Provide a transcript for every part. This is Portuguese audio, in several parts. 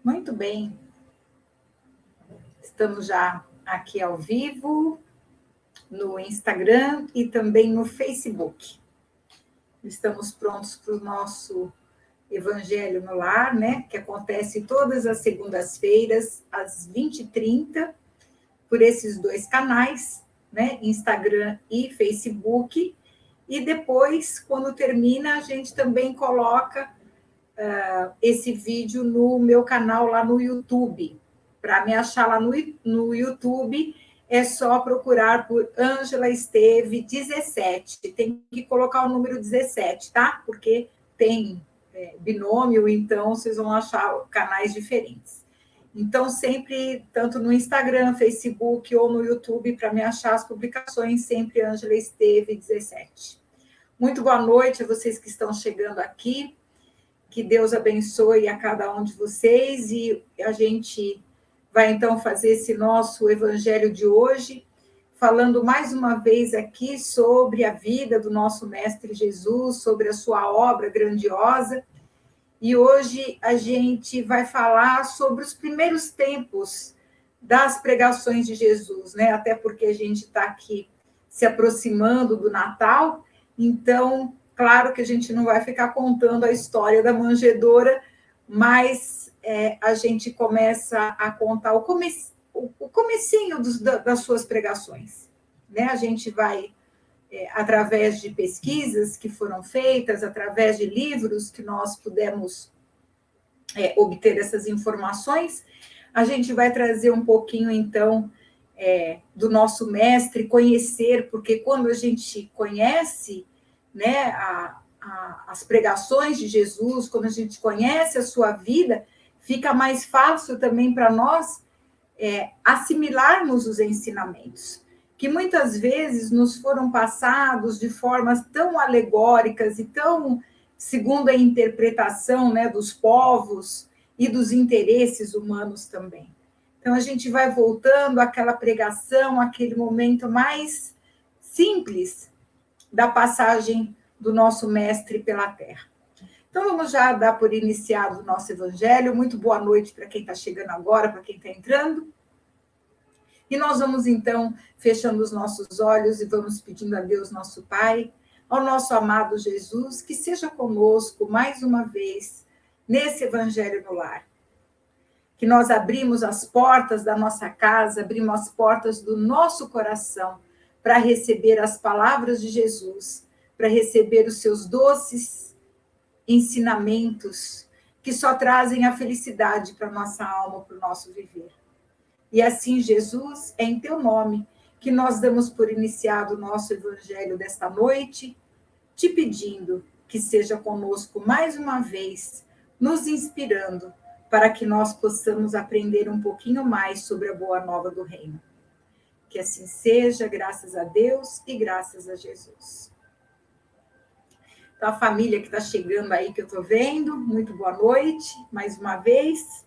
Muito bem, estamos já aqui ao vivo, no Instagram e também no Facebook. Estamos prontos para o nosso Evangelho no Lar, né? Que acontece todas as segundas-feiras, às 20h30, por esses dois canais, né? Instagram e Facebook. E depois, quando termina, a gente também coloca esse vídeo no meu canal lá no YouTube. Para me achar lá no YouTube, é só procurar por Ângela Esteve 17. Tem que colocar o número 17, tá? Porque tem binômio, então vocês vão achar canais diferentes. Então, sempre, tanto no Instagram, Facebook ou no YouTube, para me achar as publicações, sempre Ângela Esteve 17. Muito boa noite a vocês que estão chegando aqui. Que Deus abençoe a cada um de vocês e a gente vai então fazer esse nosso evangelho de hoje, falando mais uma vez aqui sobre a vida do nosso Mestre Jesus, sobre a sua obra grandiosa. E hoje a gente vai falar sobre os primeiros tempos das pregações de Jesus, né? Até porque a gente está aqui se aproximando do Natal, então claro que a gente não vai ficar contando a história da manjedoura, mas a gente começa a contar o comecinho das suas pregações. Né? A gente vai, através de pesquisas que foram feitas, através de livros que nós pudemos obter essas informações, a gente vai trazer um pouquinho, então, do nosso mestre, conhecer, porque quando a gente conhece, né, as pregações de Jesus, quando a gente conhece a sua vida, fica mais fácil também para nós assimilarmos os ensinamentos, que muitas vezes nos foram passados de formas tão alegóricas e tão segundo a interpretação, né, dos povos e dos interesses humanos também. Então, a gente vai voltando àquela pregação, aquele momento mais simples da passagem do nosso mestre pela terra. Então, vamos já dar por iniciado o nosso evangelho. Muito boa noite para quem está chegando agora, para quem está entrando. E nós vamos, então, fechando os nossos olhos e vamos pedindo a Deus, nosso Pai, ao nosso amado Jesus, que seja conosco mais uma vez nesse evangelho no lar. Que nós abrimos as portas da nossa casa, abrimos as portas do nosso coração para receber as palavras de Jesus, para receber os seus doces ensinamentos, que só trazem a felicidade para a nossa alma, para o nosso viver. E assim, Jesus, é em teu nome que nós damos por iniciado o nosso evangelho desta noite, te pedindo que seja conosco mais uma vez, nos inspirando para que nós possamos aprender um pouquinho mais sobre a boa nova do reino. Que assim seja, graças a Deus e graças a Jesus. Então, a família que está chegando aí, que eu estou vendo, muito boa noite, mais uma vez.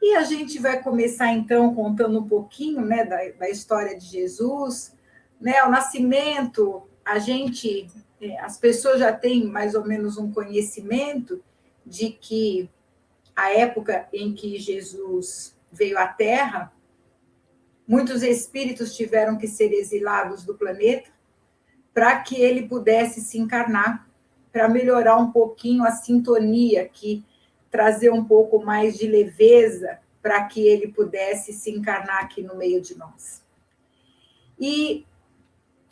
E a gente vai começar, então, contando um pouquinho, né, da história de Jesus, né, o nascimento, as pessoas já têm mais ou menos um conhecimento de que a época em que Jesus veio à Terra, muitos espíritos tiveram que ser exilados do planeta para que ele pudesse se encarnar, para melhorar um pouquinho a sintonia, trazer um pouco mais de leveza para que ele pudesse se encarnar aqui no meio de nós. E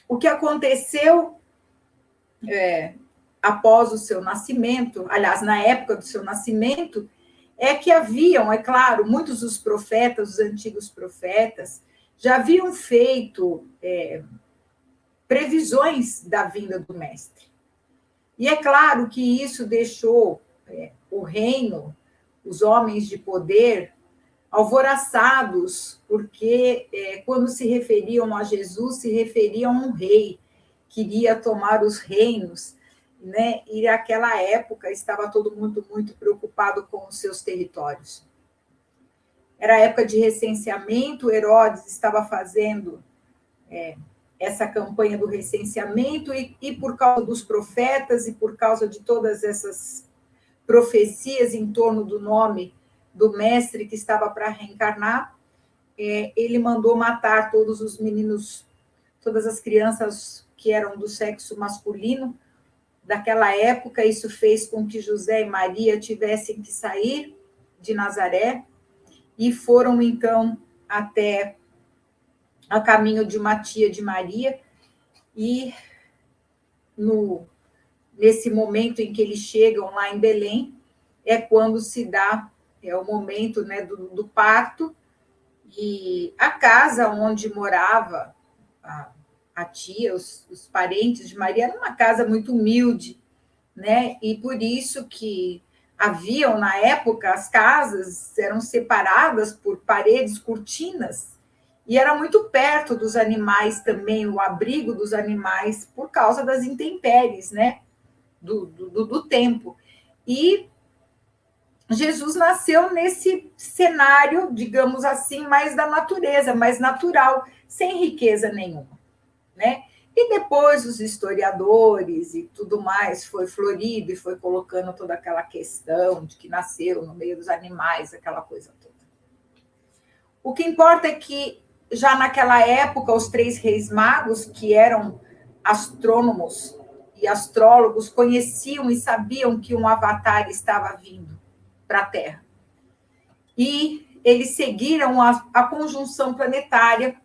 o que aconteceu após o seu nascimento, aliás, na época do seu nascimento, é que haviam, é claro, muitos dos profetas, os antigos profetas, já haviam feito previsões da vinda do Mestre. E é claro que isso deixou o reino, os homens de poder, alvoroçados, porque quando se referiam a Jesus, se referiam a um rei que iria tomar os reinos, né? E naquela época estava todo mundo muito preocupado com os seus territórios. Era a época de recenseamento, Herodes estava fazendo essa campanha do recenseamento, e por causa dos profetas e por causa de todas essas profecias em torno do nome do mestre que estava para reencarnar, ele mandou matar todos os meninos, todas as crianças que eram do sexo masculino daquela época. Isso fez com que José e Maria tivessem que sair de Nazaré e foram, então, até a caminho de uma tia de Maria, e nesse momento em que eles chegam lá em Belém, é quando se dá o momento, né, do parto, e a casa onde morava a tia, os parentes de Maria, era uma casa muito humilde, né? E por isso que haviam, na época, as casas eram separadas por paredes, cortinas, e era muito perto dos animais também, o abrigo dos animais, por causa das intempéries, né? Do tempo. E Jesus nasceu nesse cenário, digamos assim, mais da natureza, mais natural, sem riqueza nenhuma, né? E depois os historiadores e tudo mais foi florido e foi colocando toda aquela questão de que nasceu no meio dos animais, aquela coisa toda. O que importa é que já naquela época os 3 reis magos, que eram astrônomos e astrólogos, conheciam e sabiam que um avatar estava vindo para a Terra. E eles seguiram a conjunção planetária,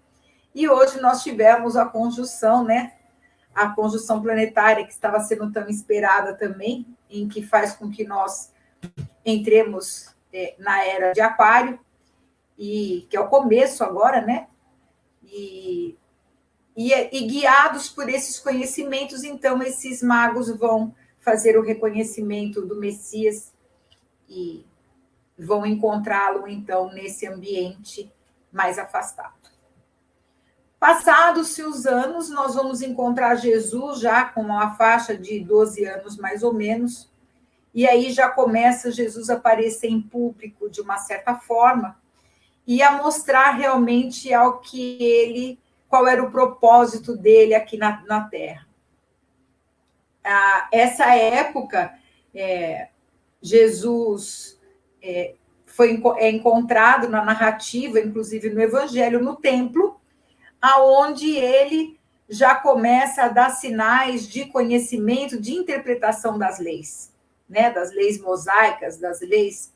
e hoje nós tivemos a conjunção, né? A conjunção planetária que estava sendo tão esperada também, em que faz com que nós entremos na era de Aquário, e que é o começo agora, né? E guiados por esses conhecimentos, então, esses magos vão fazer o reconhecimento do Messias e vão encontrá-lo, então, nesse ambiente mais afastado. Passados-se os anos, nós vamos encontrar Jesus já com uma faixa de 12 anos, mais ou menos, e aí já começa Jesus a aparecer em público de uma certa forma e a mostrar realmente qual era o propósito dele aqui na Terra. Essa época, Jesus é encontrado na narrativa, inclusive no Evangelho, no templo, aonde ele já começa a dar sinais de conhecimento, de interpretação das leis, né? Das leis mosaicas, das leis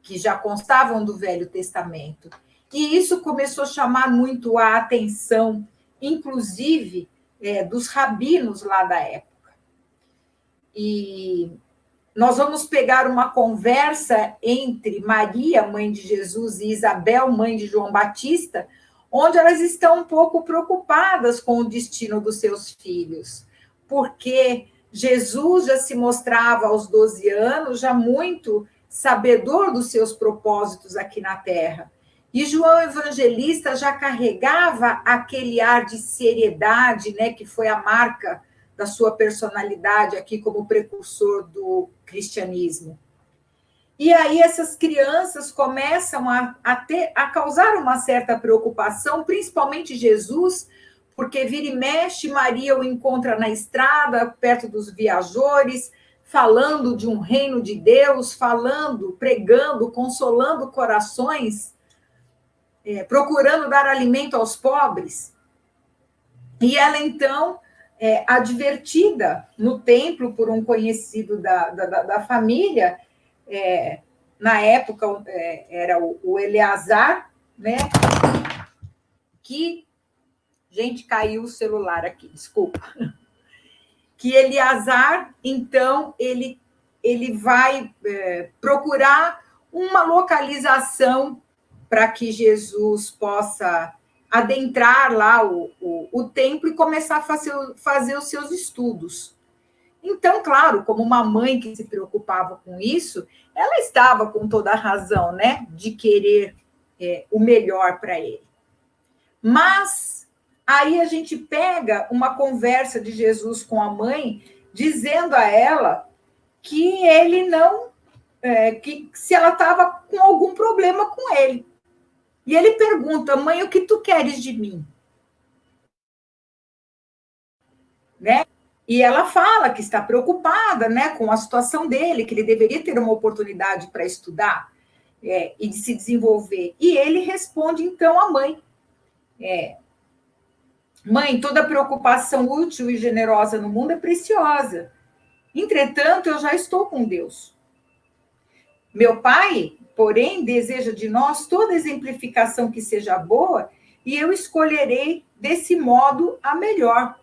que já constavam do Velho Testamento. E isso começou a chamar muito a atenção, inclusive, dos rabinos lá da época. E nós vamos pegar uma conversa entre Maria, mãe de Jesus, e Isabel, mãe de João Batista, onde elas estão um pouco preocupadas com o destino dos seus filhos, porque Jesus já se mostrava aos 12 anos, já muito sabedor dos seus propósitos aqui na Terra. E João Evangelista já carregava aquele ar de seriedade, né, que foi a marca da sua personalidade aqui como precursor do cristianismo. E aí essas crianças começam a causar uma certa preocupação, principalmente Jesus, porque vira e mexe, Maria o encontra na estrada, perto dos viajores, falando de um reino de Deus, falando, pregando, consolando corações, procurando dar alimento aos pobres. E ela, então, advertida no templo por um conhecido da família, na época era o Eleazar, né? Que, gente, caiu o celular aqui, desculpa. Que Eleazar, então, ele vai procurar uma localização para que Jesus possa adentrar lá o templo e começar a fazer os seus estudos. Então, claro, como uma mãe que se preocupava com isso, ela estava com toda a razão, né, de querer o melhor para ele. Mas aí a gente pega uma conversa de Jesus com a mãe, dizendo a ela que ele não, que se ela estava com algum problema com ele. E ele pergunta: mãe, o que tu queres de mim? Né? E ela fala que está preocupada, né, com a situação dele, que ele deveria ter uma oportunidade para estudar. e de se desenvolver. E ele responde, então, à mãe. Mãe, toda preocupação útil e generosa no mundo é preciosa. Entretanto, eu já estou com Deus. Meu pai, porém, deseja de nós toda exemplificação que seja boa, e eu escolherei desse modo a melhor.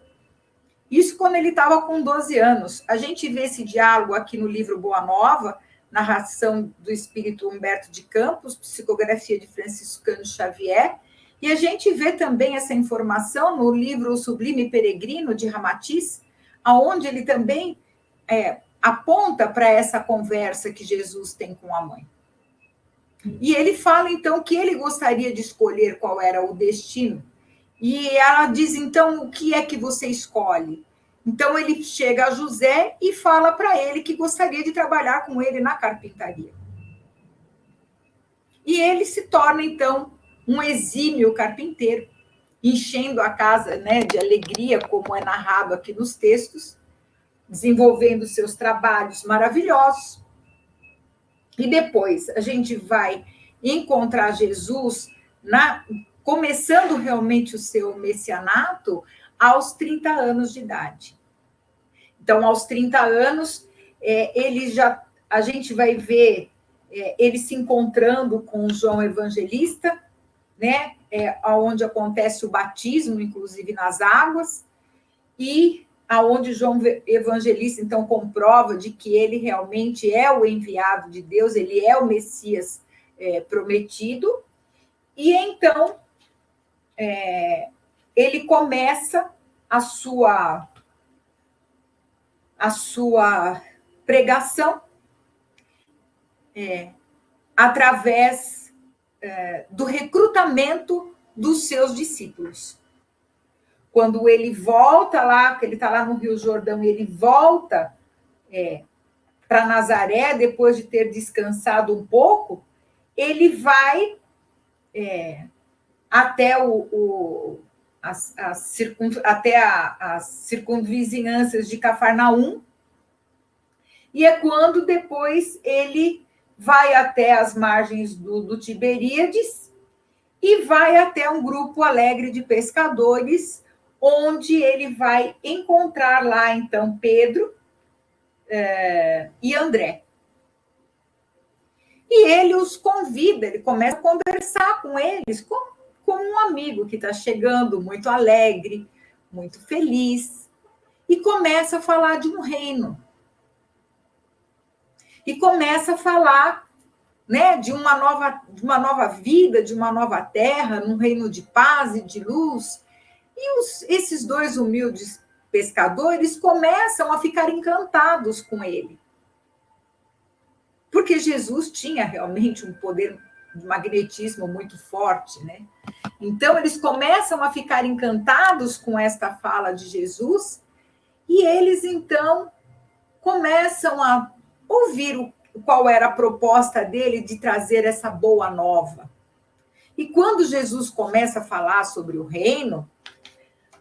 Isso quando ele estava com 12 anos. A gente vê esse diálogo aqui no livro Boa Nova, narração do espírito Humberto de Campos, psicografia de Franciscano Xavier, e a gente vê também essa informação no livro O Sublime Peregrino, de Ramatiz, aonde ele também aponta para essa conversa que Jesus tem com a mãe. E ele fala, então, que ele gostaria de escolher qual era o destino. E ela diz, então, o que é que você escolhe? Então, ele chega a José e fala para ele que gostaria de trabalhar com ele na carpintaria. E ele se torna, então, um exímio carpinteiro, enchendo a casa, né, de alegria, como é narrado aqui nos textos, desenvolvendo seus trabalhos maravilhosos. E depois a gente vai encontrar Jesus começando realmente o seu messianato aos 30 anos de idade. Então, aos 30 anos, a gente vai ver ele se encontrando com João Evangelista, né? Onde acontece o batismo, inclusive nas águas, e aonde João Evangelista, então, comprova de que ele realmente é o enviado de Deus, ele é o Messias prometido, e então ele começa a sua pregação através do recrutamento dos seus discípulos. Quando ele volta lá, que ele está lá no Rio Jordão, e ele volta para Nazaré, depois de ter descansado um pouco, ele vai até as circunvizinhanças de Cafarnaum, e é quando depois ele vai até as margens do Tiberíades e vai até um grupo alegre de pescadores, onde ele vai encontrar lá, então, Pedro e André. E ele os convida, ele começa a conversar com eles como um amigo que está chegando, muito alegre, muito feliz, e começa a falar de um reino. E começa a falar, né, de uma nova vida, de uma nova terra, num reino de paz e de luz. E esses dois humildes pescadores começam a ficar encantados com ele. Porque Jesus tinha realmente um poder de magnetismo muito forte, né? Então, eles começam a ficar encantados com esta fala de Jesus, e eles, então, começam a ouvir qual era a proposta dele de trazer essa boa nova. E quando Jesus começa a falar sobre o reino,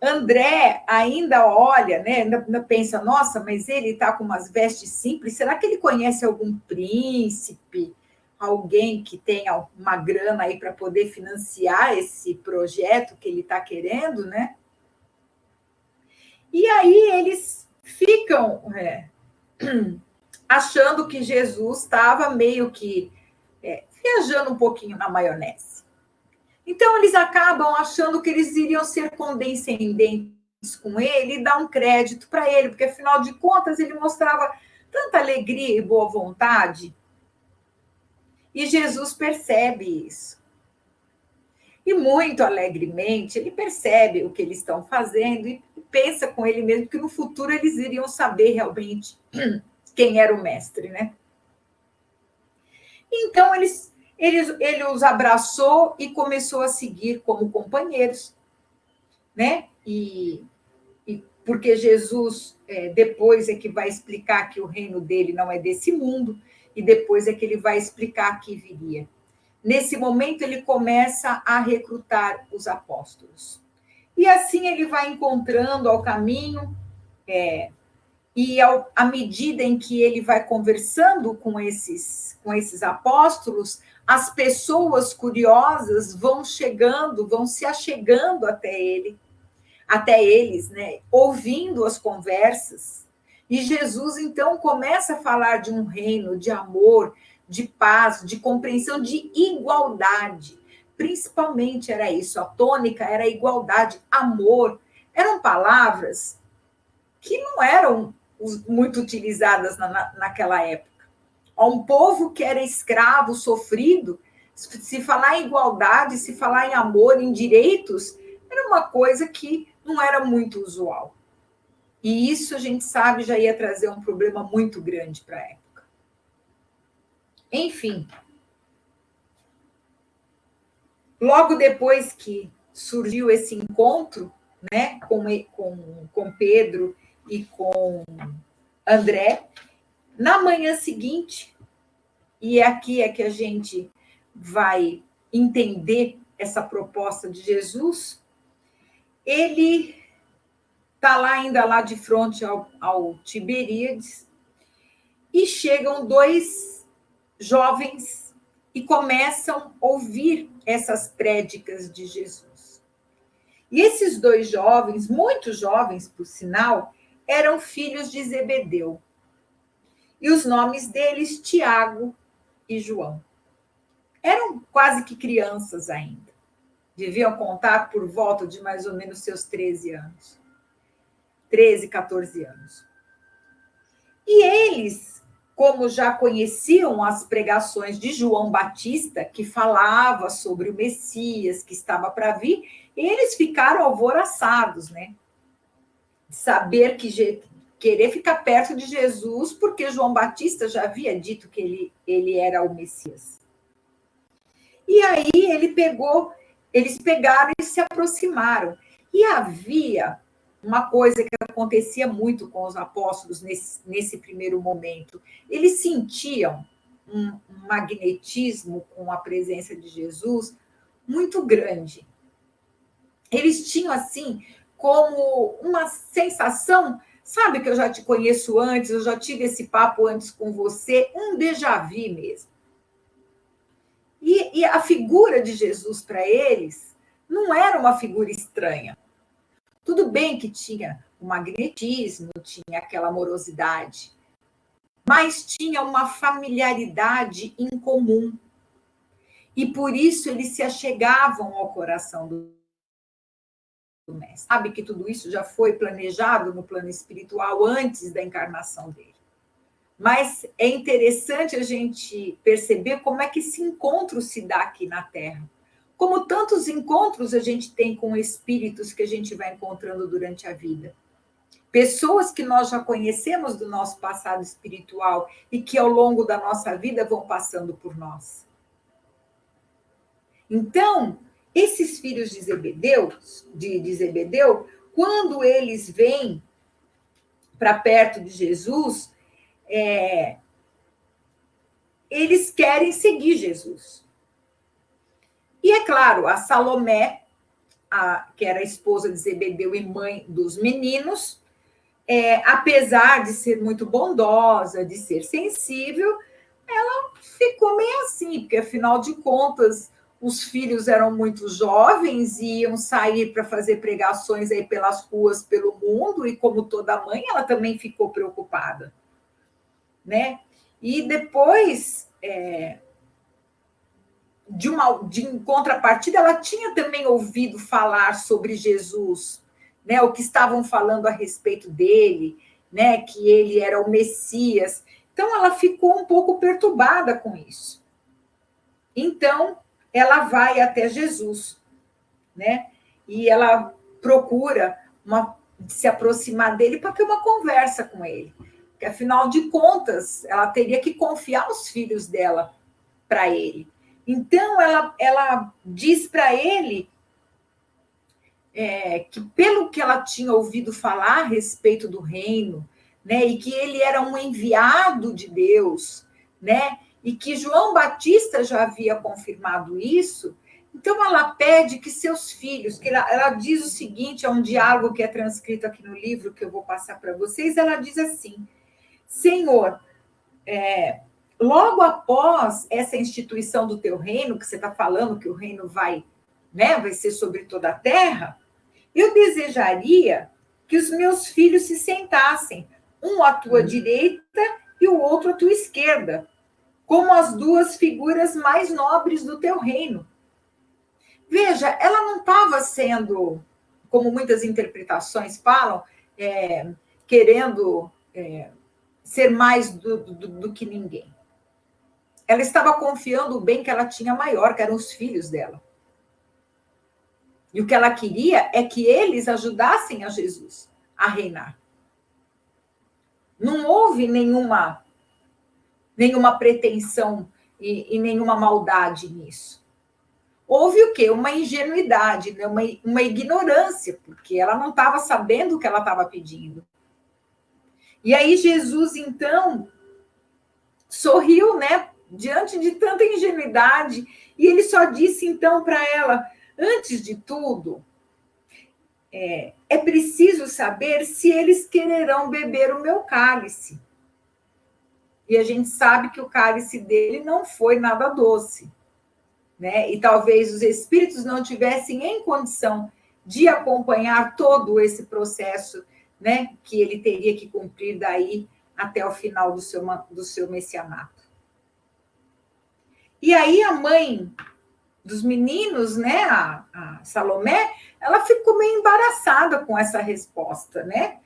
André ainda olha, né, ainda pensa, nossa, mas ele está com umas vestes simples, será que ele conhece algum príncipe, alguém que tenha uma grana aí para poder financiar esse projeto que ele está querendo, né? E aí eles ficam achando que Jesus estava meio que viajando um pouquinho na maionese. Então, eles acabam achando que eles iriam ser condescendentes com ele e dar um crédito para ele, porque, afinal de contas, ele mostrava tanta alegria e boa vontade. E Jesus percebe isso. E, muito alegremente, ele percebe o que eles estão fazendo e pensa com ele mesmo que, no futuro, eles iriam saber realmente quem era o mestre, né? Então, ele os abraçou e começou a seguir como companheiros, né? E porque Jesus depois é que vai explicar que o reino dele não é desse mundo, e depois é que ele vai explicar que viria. Nesse momento, ele começa a recrutar os apóstolos. E assim ele vai encontrando ao caminho E à medida em que ele vai conversando com esses apóstolos, as pessoas curiosas vão chegando, vão se achegando até eles, né? Ouvindo as conversas. E Jesus, então, começa a falar de um reino de amor, de paz, de compreensão, de igualdade. Principalmente era isso, a tônica era igualdade, amor. Eram palavras que não eram muito utilizadas naquela época. A um povo que era escravo, sofrido, se falar em igualdade, se falar em amor, em direitos, era uma coisa que não era muito usual. E isso a gente sabe já ia trazer um problema muito grande para a época. Enfim, logo depois que surgiu esse encontro, né, com Pedro e com André, na manhã seguinte, e aqui é que a gente vai entender essa proposta de Jesus, ele está lá ainda lá de frente ao Tiberíades, e chegam dois jovens e começam a ouvir essas prédicas de Jesus. E esses dois jovens, muito jovens, por sinal, eram filhos de Zebedeu. E os nomes deles, Tiago e João. Eram quase que crianças ainda. Deviam contar por volta de mais ou menos seus 13 anos. 13, 14 anos. E eles, como já conheciam as pregações de João Batista, que falava sobre o Messias que estava para vir, eles ficaram alvoroçados, né? Saber que querer ficar perto de Jesus, porque João Batista já havia dito que ele era o Messias. E aí eles pegaram e se aproximaram. E havia uma coisa que acontecia muito com os apóstolos nesse primeiro momento. Eles sentiam um magnetismo com a presença de Jesus muito grande. Eles tinham, assim, como uma sensação, sabe que eu já te conheço antes, eu já tive esse papo antes com você, um déjà vu mesmo. E a figura de Jesus para eles não era uma figura estranha. Tudo bem que tinha o magnetismo, tinha aquela amorosidade, mas tinha uma familiaridade em comum. E por isso eles se achegavam ao coração do mestre. Sabe que tudo isso já foi planejado no plano espiritual antes da encarnação dele. Mas é interessante a gente perceber como é que esse encontro se dá aqui na Terra. Como tantos encontros a gente tem com espíritos que a gente vai encontrando durante a vida. Pessoas que nós já conhecemos do nosso passado espiritual e que ao longo da nossa vida vão passando por nós. Então, esses filhos de Zebedeu, quando eles vêm para perto de Jesus, eles querem seguir Jesus. E é claro, a Salomé, que era a esposa de Zebedeu e mãe dos meninos, apesar de ser muito bondosa, de ser sensível, ela ficou meio assim, porque afinal de contas, os filhos eram muito jovens e iam sair para fazer pregações aí pelas ruas, pelo mundo, e como toda mãe, ela também ficou preocupada, né? E depois, em contrapartida, ela tinha também ouvido falar sobre Jesus, né? O que estavam falando a respeito dele, né? Que ele era o Messias. Então, ela ficou um pouco perturbada com isso. Então, ela vai até Jesus, né? E ela procura se aproximar dele para ter uma conversa com ele. Porque, afinal de contas, ela teria que confiar os filhos dela para ele. Então, ela diz para ele que, pelo que ela tinha ouvido falar a respeito do reino, né, e que ele era um enviado de Deus, né, e que João Batista já havia confirmado isso, Então, ela pede que seus filhos, que ela diz o seguinte, é um diálogo que é transcrito aqui no livro, que eu vou passar para vocês, ela diz assim, Senhor, logo após essa instituição do teu reino, que você está falando que o reino vai, né, vai ser sobre toda a terra, eu desejaria que os meus filhos se sentassem, um à tua direita e o outro à tua esquerda, como as duas figuras mais nobres do teu reino. Veja, ela não estava sendo, como muitas interpretações falam, querendo ser mais do que ninguém. Ela estava confiando o bem que ela tinha maior, que eram os filhos dela. E o que ela queria é que eles ajudassem a Jesus a reinar. Não houve nenhuma pretensão e nenhuma maldade nisso. Houve o quê? Uma ingenuidade, né? uma ignorância, porque ela não estava sabendo o que ela estava pedindo. E aí Jesus, então, sorriu, né? Diante de tanta ingenuidade, e ele só disse, então, para ela, antes de tudo, é preciso saber se eles quererão beber o meu cálice. E a gente sabe que o cálice dele não foi nada doce, né? E talvez os espíritos não tivessem em condição de acompanhar todo esse processo, né, que ele teria que cumprir daí até o final do seu messianato. E aí a mãe dos meninos, né, a Salomé, ela ficou meio embaraçada com essa resposta, né?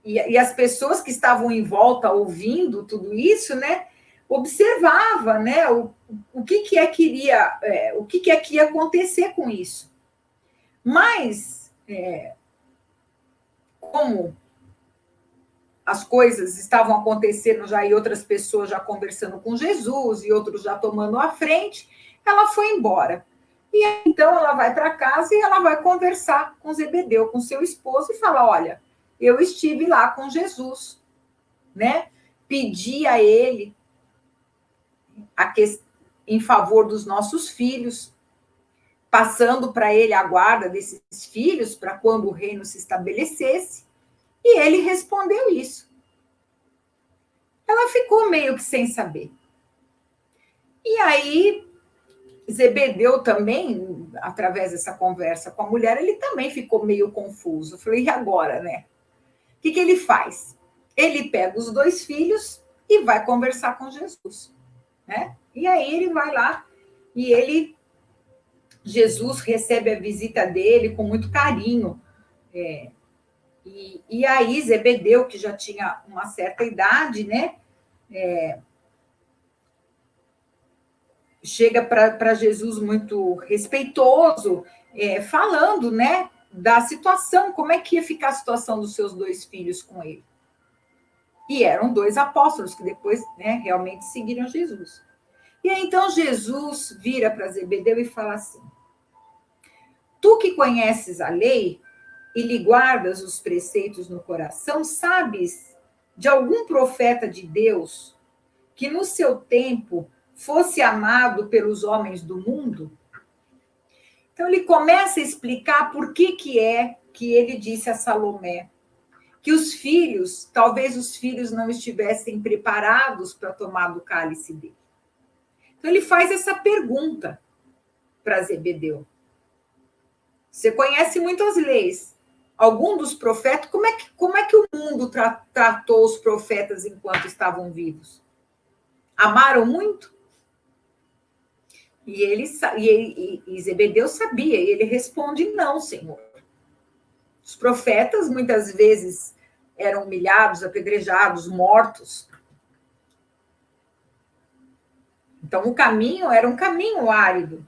E as pessoas que estavam em volta ouvindo tudo isso, né, observava, né, o que é que ia acontecer com isso. Mas como as coisas estavam acontecendo já e outras pessoas já conversando com Jesus e outros já tomando a frente, ela foi embora. E então ela vai para casa e ela vai conversar com Zebedeu, com seu esposo, e fala: olha, eu estive lá com Jesus, né? Pedi a ele em favor dos nossos filhos, passando para ele a guarda desses filhos para quando o reino se estabelecesse. E ele respondeu isso. Ela ficou meio que sem saber. E aí, Zebedeu também, através dessa conversa com a mulher, ele também ficou meio confuso. Eu falei, e agora, né? O que ele faz? Ele pega os dois filhos e vai conversar com Jesus, né? E aí ele vai lá e Jesus recebe a visita dele com muito carinho. E aí Zebedeu, que já tinha uma certa idade, né? Chega para Jesus muito respeitoso, falando, né, da situação, como é que ia ficar a situação dos seus dois filhos com ele. E eram dois apóstolos que depois, né, realmente seguiram Jesus. E aí, então, Jesus vira para Zebedeu e fala assim: tu que conheces a lei e lhe guardas os preceitos no coração, sabes de algum profeta de Deus que no seu tempo fosse amado pelos homens do mundo? Então, ele começa a explicar por que é que ele disse a Salomé que os filhos, talvez os filhos não estivessem preparados para tomar do cálice dele. Então, ele faz essa pergunta para Zebedeu. Você conhece muitas leis. Algum dos profetas, como é que o mundo tratou os profetas enquanto estavam vivos? Amaram muito? E Zebedeu sabia, e ele responde: não, Senhor. Os profetas muitas vezes eram humilhados, apedrejados, mortos. Então, o caminho era um caminho árido.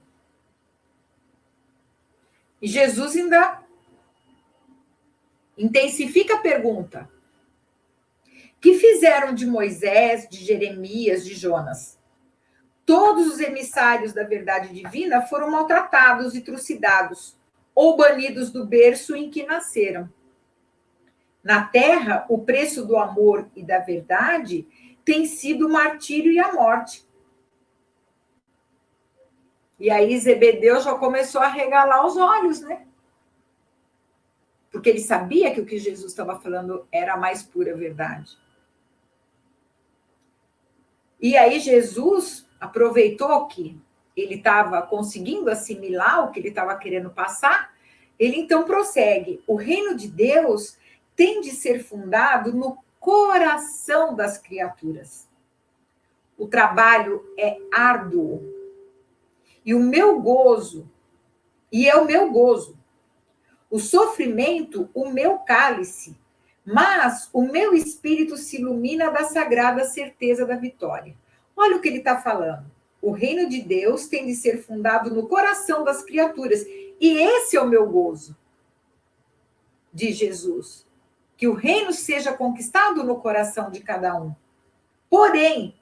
E Jesus ainda intensifica a pergunta: que fizeram de Moisés, de Jeremias, de Jonas? Todos os emissários da verdade divina foram maltratados e trucidados, ou banidos do berço em que nasceram. Na terra, o preço do amor e da verdade tem sido o martírio e a morte. E aí Zebedeu já começou a regalar os olhos, né? Porque ele sabia que o que Jesus estava falando era a mais pura verdade. E aí Jesus aproveitou que ele estava conseguindo assimilar o que ele estava querendo passar, ele então prossegue. O reino de Deus tem de ser fundado no coração das criaturas. O trabalho é árduo. E é o meu gozo. O sofrimento, o meu cálice. Mas o meu espírito se ilumina da sagrada certeza da vitória. Olha o que ele está falando. O reino de Deus tem de ser fundado no coração das criaturas. E esse é o meu gozo, diz Jesus. Que o reino seja conquistado no coração de cada um. Porém,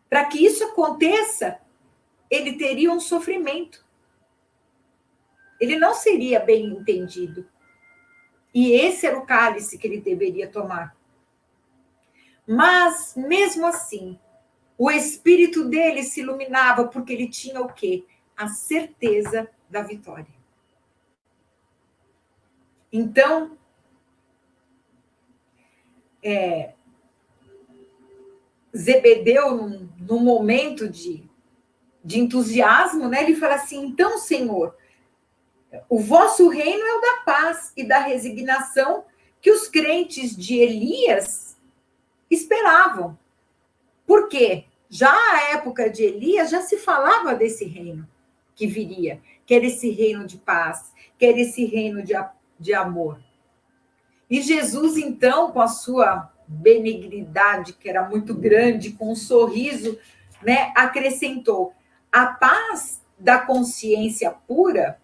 para que isso aconteça, ele teria um sofrimento. Ele não seria bem entendido. E esse era o cálice que ele deveria tomar. Mas, mesmo assim, o espírito dele se iluminava porque ele tinha o quê? A certeza da vitória. Então, Zebedeu, num momento de entusiasmo, né, ele fala assim, então, Senhor, o vosso reino é o da paz e da resignação que os crentes de Elias esperavam. Por quê? Já à época de Elias já se falava desse reino que viria, que era esse reino de paz, que era esse reino de amor. E Jesus, então, com a sua benignidade, que era muito grande, com um sorriso, né, acrescentou: a paz da consciência pura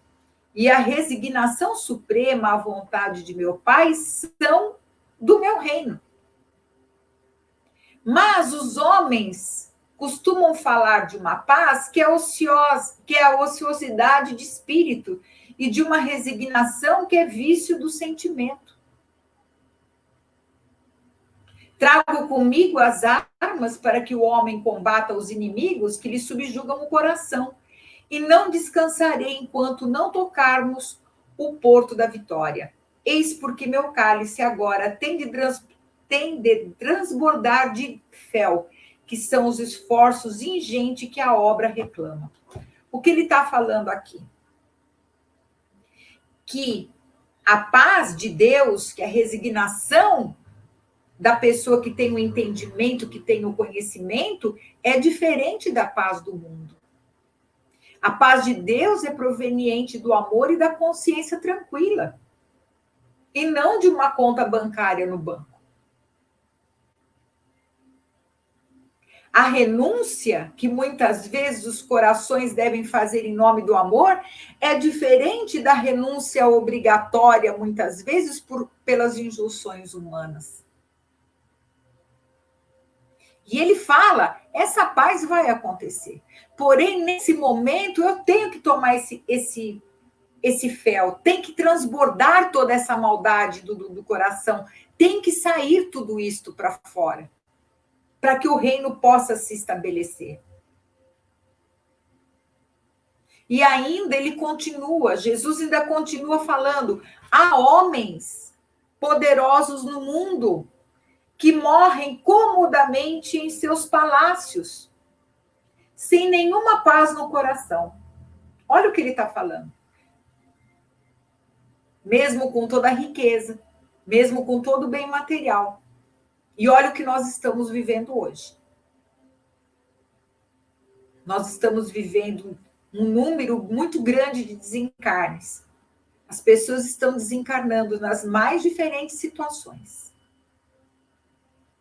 e a resignação suprema à vontade de meu Pai são do meu reino. Mas os homens costumam falar de uma paz que é ociosa, que é a ociosidade de espírito, e de uma resignação que é vício do sentimento. Trago comigo as armas para que o homem combata os inimigos que lhe subjugam o coração, e não descansarei enquanto não tocarmos o porto da vitória. Eis porque meu cálice agora tem de transbordar de fel, que são os esforços ingentes que a obra reclama. O que ele está falando aqui? Que a paz de Deus, que é a resignação da pessoa que tem o entendimento, que tem o conhecimento, é diferente da paz do mundo. A paz de Deus é proveniente do amor e da consciência tranquila, e não de uma conta bancária no banco. A renúncia que muitas vezes os corações devem fazer em nome do amor é diferente da renúncia obrigatória, muitas vezes, pelas injunções humanas. E ele fala, essa paz vai acontecer. Porém, nesse momento, eu tenho que tomar esse fel, tem que transbordar toda essa maldade do coração, tem que sair tudo isto para fora, para que o reino possa se estabelecer. E ainda ele continua, Jesus ainda continua falando, há homens poderosos no mundo que morrem comodamente em seus palácios, sem nenhuma paz no coração. Olha o que ele está falando. Mesmo com toda a riqueza, mesmo com todo o bem material. E olha o que nós estamos vivendo hoje. Nós estamos vivendo um número muito grande de desencarnes. As pessoas estão desencarnando nas mais diferentes situações.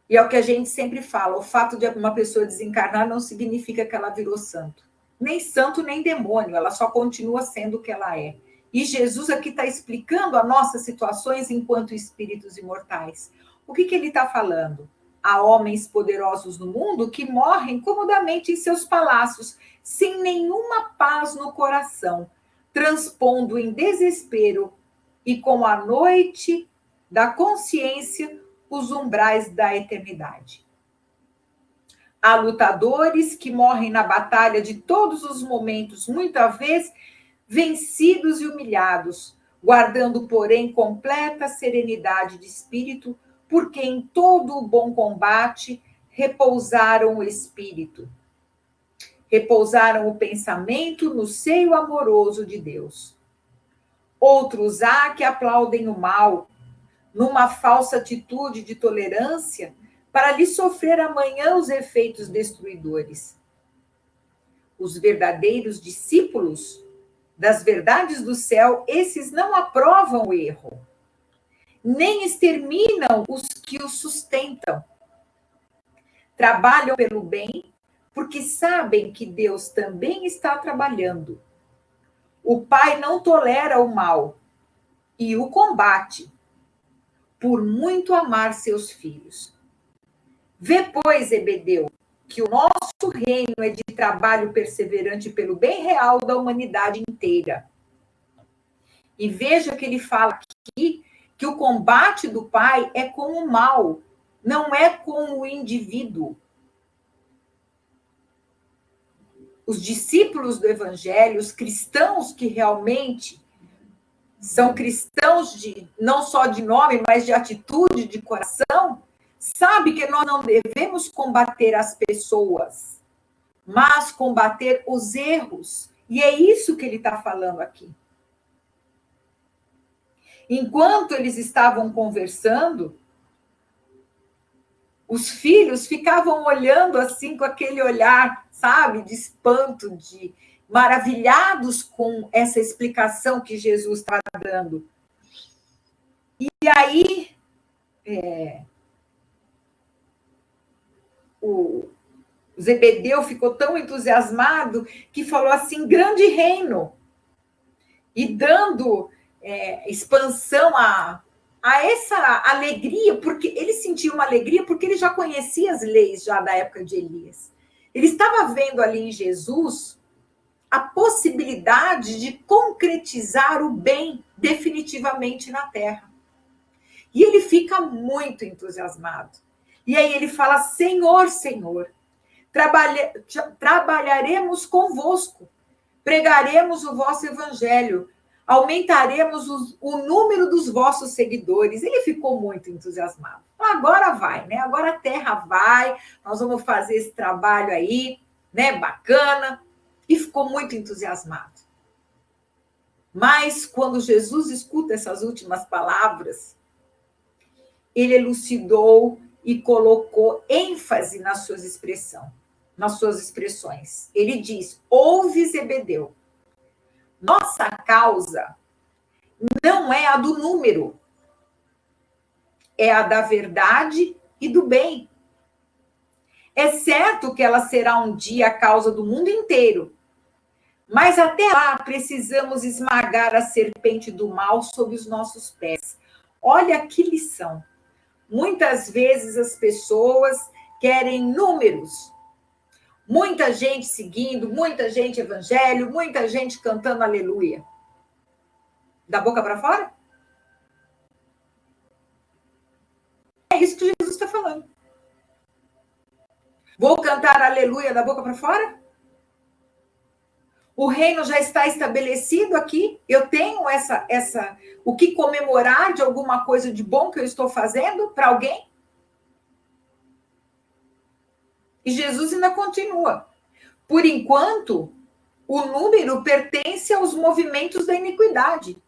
E é o que a gente sempre fala, o fato de uma pessoa desencarnar não significa que ela virou santo. Nem santo, nem demônio, ela só continua sendo o que ela é. E Jesus aqui está explicando as nossas situações enquanto espíritos imortais. O que ele está falando? Há homens poderosos no mundo que morrem comodamente em seus palácios, sem nenhuma paz no coração, transpondo em desespero e com a noite da consciência os umbrais da eternidade. Há lutadores que morrem na batalha de todos os momentos, muitas vezes vencidos e humilhados, guardando, porém, completa serenidade de espírito, porque em todo o bom combate repousaram o espírito, repousaram o pensamento no seio amoroso de Deus. Outros há que aplaudem o mal, numa falsa atitude de tolerância, para lhe sofrer amanhã os efeitos destruidores. Os verdadeiros discípulos das verdades do céu, esses não aprovam o erro, nem exterminam os que o sustentam. Trabalham pelo bem, porque sabem que Deus também está trabalhando. O Pai não tolera o mal e o combate, por muito amar seus filhos. Vê, pois, Zebedeu, que o nosso reino é de trabalho perseverante pelo bem real da humanidade inteira. E veja que ele fala aqui que o combate do Pai é com o mal, não é com o indivíduo. Os discípulos do Evangelho, os cristãos que realmente são cristãos não só de nome, mas de atitude, de coração, sabe que nós não devemos combater as pessoas, mas combater os erros. E é isso que ele está falando aqui. Enquanto eles estavam conversando, os filhos ficavam olhando assim com aquele olhar, sabe, de espanto, de maravilhados com essa explicação que Jesus estava dando. E aí, o Zebedeu ficou tão entusiasmado que falou assim, grande reino, e dando expansão a essa alegria, porque ele sentiu uma alegria porque ele já conhecia as leis já da época de Elias. Ele estava vendo ali em Jesus a possibilidade de concretizar o bem definitivamente na terra. E ele fica muito entusiasmado. E aí ele fala, Senhor, Senhor, trabalharemos convosco, pregaremos o vosso evangelho, aumentaremos o número dos vossos seguidores. Ele ficou muito entusiasmado. Agora vai, né? Agora a terra vai, nós vamos fazer esse trabalho aí, né? Bacana. E ficou muito entusiasmado. Mas quando Jesus escuta essas últimas palavras, ele elucidou e colocou ênfase nas suas expressões. Ele diz, ouve, Zebedeu, nossa causa não é a do número, é a da verdade e do bem. É certo que ela será um dia a causa do mundo inteiro, mas até lá precisamos esmagar a serpente do mal sob os nossos pés. Olha que lição. Muitas vezes as pessoas querem números, muita gente seguindo, muita gente evangelho, muita gente cantando aleluia. Da boca para fora? É isso que Jesus está falando. Vou cantar aleluia da boca para fora? O reino já está estabelecido aqui. Eu tenho o que comemorar de alguma coisa de bom que eu estou fazendo para alguém? E Jesus ainda continua. Por enquanto, o número pertence aos movimentos da iniquidade.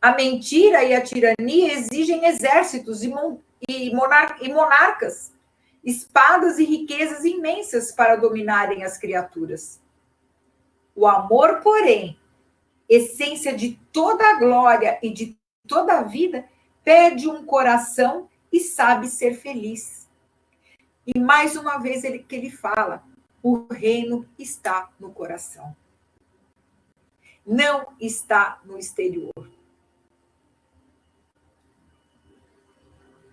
A mentira e a tirania exigem exércitos e monarcas, espadas e riquezas imensas para dominarem as criaturas. O amor, porém, essência de toda a glória e de toda a vida, pede um coração e sabe ser feliz. E mais uma vez ele fala, o reino está no coração. Não está no exterior.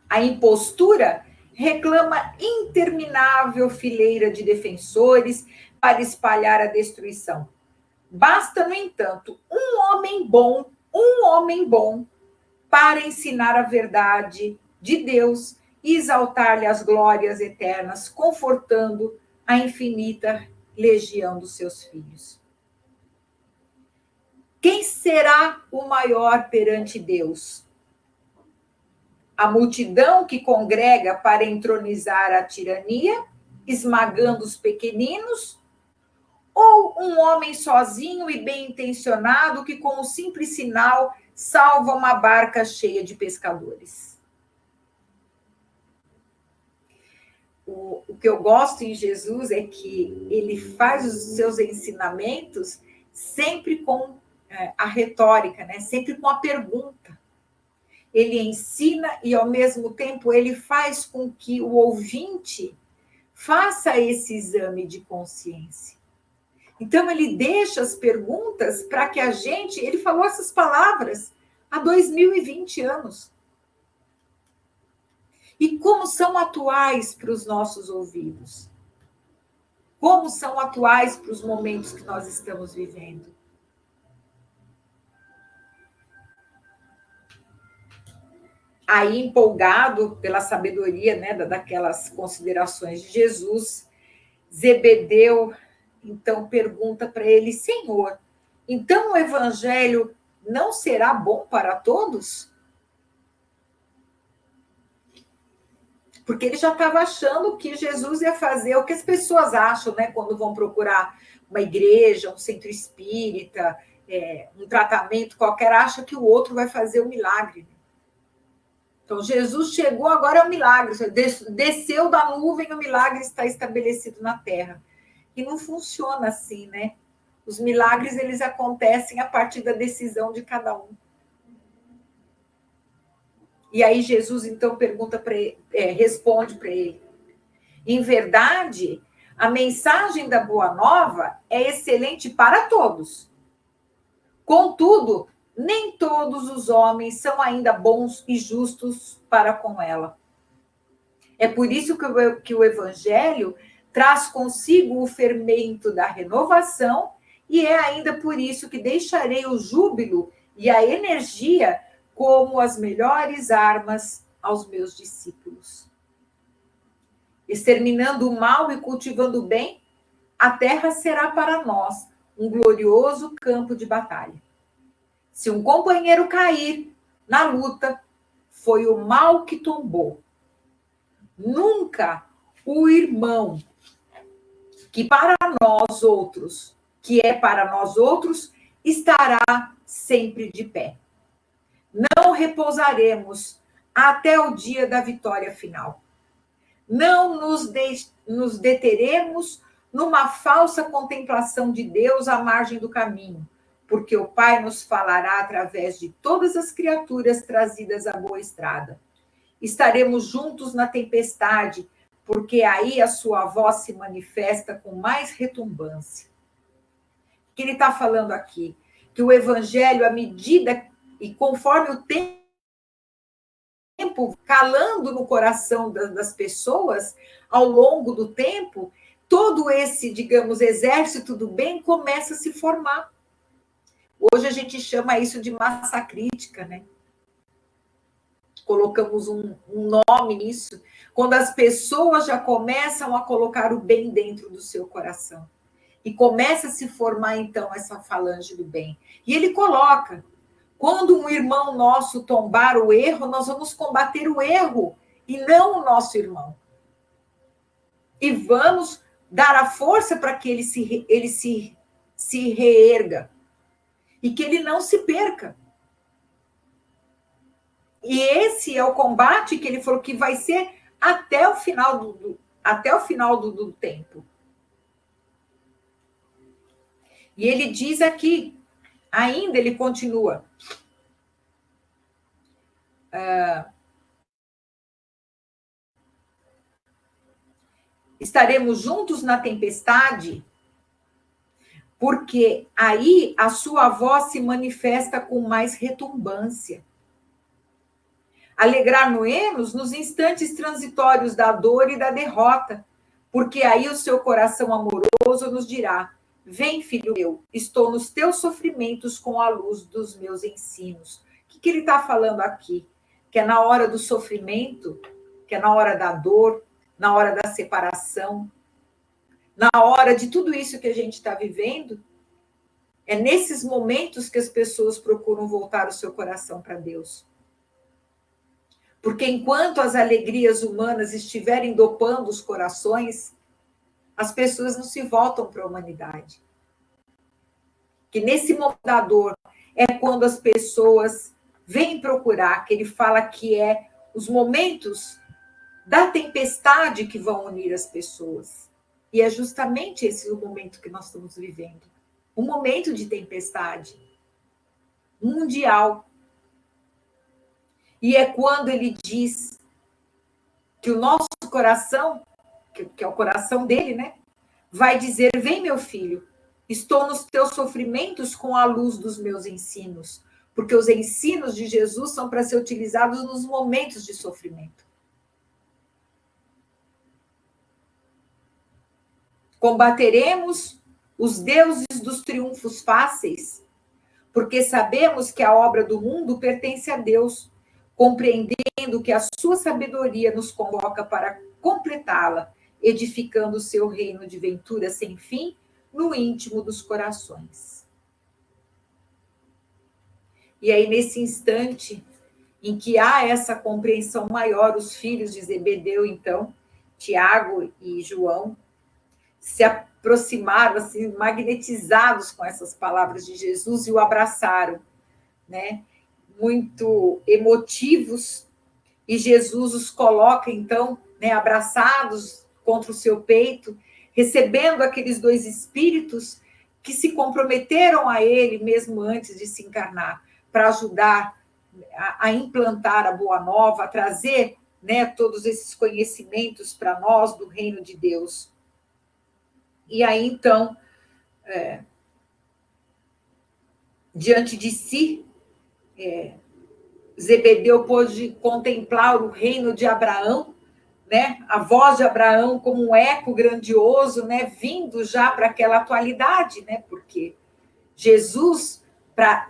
A impostura reclama interminável fileira de defensores para espalhar a destruição. Basta, no entanto, um homem bom, para ensinar a verdade de Deus e exaltar-lhe as glórias eternas, confortando a infinita legião dos seus filhos. Quem será o maior perante Deus? A multidão que congrega para entronizar a tirania, esmagando os pequeninos, ou um homem sozinho e bem intencionado que, com um simples sinal, salva uma barca cheia de pescadores? O que eu gosto em Jesus é que ele faz os seus ensinamentos sempre com a retórica, né? Sempre com a pergunta. Ele ensina e, ao mesmo tempo, ele faz com que o ouvinte faça esse exame de consciência. Então, ele deixa as perguntas para que a gente... Ele falou essas palavras há 2020 anos. E como são atuais para os nossos ouvidos? Como são atuais para os momentos que nós estamos vivendo? Aí, empolgado pela sabedoria, né, daquelas considerações de Jesus, Zebedeu, então, pergunta para ele: Senhor, então o evangelho não será bom para todos? Porque ele já estava achando que Jesus ia fazer o que as pessoas acham, né, quando vão procurar uma igreja, um centro espírita, um tratamento qualquer, acha que o outro vai fazer o milagre. Então, Jesus chegou, agora é o milagre. Desceu da nuvem, o milagre está estabelecido na terra. E não funciona assim, né? Os milagres, eles acontecem a partir da decisão de cada um. E aí Jesus, então, pergunta para ele, responde para ele: em verdade, a mensagem da Boa Nova é excelente para todos. Contudo, nem todos os homens são ainda bons e justos para com ela. É por isso que o Evangelho traz consigo o fermento da renovação, e é ainda por isso que deixarei o júbilo e a energia como as melhores armas aos meus discípulos. Exterminando o mal e cultivando o bem, a terra será para nós um glorioso campo de batalha. Se um companheiro cair na luta, foi o mal que tombou. Nunca o irmão que é para nós outros, estará sempre de pé. Não repousaremos até o dia da vitória final. Não nos deteremos numa falsa contemplação de Deus à margem do caminho, porque o Pai nos falará através de todas as criaturas trazidas à boa estrada. Estaremos juntos na tempestade, porque aí a sua voz se manifesta com mais retumbância. O que ele está falando aqui? Que o evangelho, à medida e conforme o tempo calando no coração das pessoas, ao longo do tempo, todo esse, digamos, exército do bem começa a se formar. Hoje a gente chama isso de massa crítica, né? Colocamos um nome nisso, quando as pessoas já começam a colocar o bem dentro do seu coração. E começa a se formar, então, essa falange do bem. E ele coloca: quando um irmão nosso tombar o erro, nós vamos combater o erro e não o nosso irmão. E vamos dar a força para que ele se reerga e que ele não se perca. E esse é o combate que ele falou que vai ser até o final do tempo. E ele diz aqui, ainda ele continua. Estaremos juntos na tempestade, porque aí a sua voz se manifesta com mais retumbância. Alegrar-nos nos instantes transitórios da dor e da derrota, porque aí o seu coração amoroso nos dirá: vem, filho meu, estou nos teus sofrimentos com a luz dos meus ensinos. O que ele está falando aqui? Que é na hora do sofrimento que é na hora da dor, na hora da separação, na hora de tudo isso que a gente está vivendo. É nesses momentos que as pessoas procuram voltar o seu coração para Deus. Porque enquanto as alegrias humanas estiverem dopando os corações, as pessoas não se voltam para a humanidade. Que nesse momento da dor é quando as pessoas vêm procurar, que ele fala que é os momentos da tempestade que vão unir as pessoas. E é justamente esse o momento que nós estamos vivendo. Um momento de tempestade mundial. E é quando ele diz que o nosso coração, que é o coração dele, né, vai dizer: vem, meu filho, estou nos teus sofrimentos com a luz dos meus ensinos, porque os ensinos de Jesus são para ser utilizados nos momentos de sofrimento. Combateremos os deuses dos triunfos fáceis, porque sabemos que a obra do mundo pertence a Deus, compreendendo que a sua sabedoria nos convoca para completá-la, edificando o seu reino de ventura sem fim no íntimo dos corações. E aí, nesse instante em que há essa compreensão maior, os filhos de Zebedeu, então, Tiago e João, se aproximaram, assim, magnetizados com essas palavras de Jesus e o abraçaram, né? Muito emotivos, e Jesus os coloca, então, né, abraçados contra o seu peito, recebendo aqueles dois espíritos que se comprometeram a ele mesmo antes de se encarnar, para ajudar a implantar a Boa Nova, a trazer, né, todos esses conhecimentos para nós do reino de Deus. E aí, então, diante de si, Zebedeu pôde contemplar o reino de Abraão, né? A voz de Abraão como um eco grandioso, né? Vindo já para aquela atualidade, né? Porque Jesus,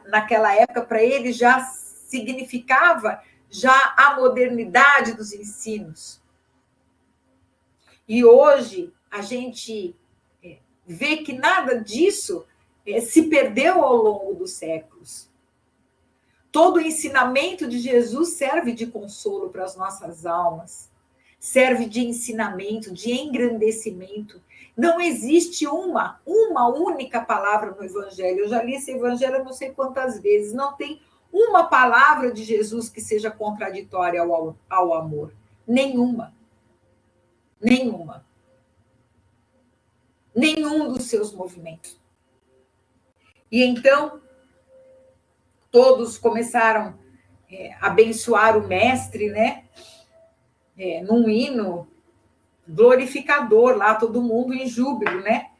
naquela época, para ele já significava já a modernidade dos ensinos. E hoje a gente vê que nada disso se perdeu ao longo dos séculos. Todo o ensinamento de Jesus serve de consolo para as nossas almas, serve de ensinamento, de engrandecimento. Não existe uma única palavra no Evangelho. Eu já li esse Evangelho não sei quantas vezes. Não tem uma palavra de Jesus que seja contraditória ao amor. Nenhuma. Nenhuma. Nenhum dos seus movimentos. E então, todos começaram a abençoar o mestre, né? Num hino glorificador lá, todo mundo em júbilo, né?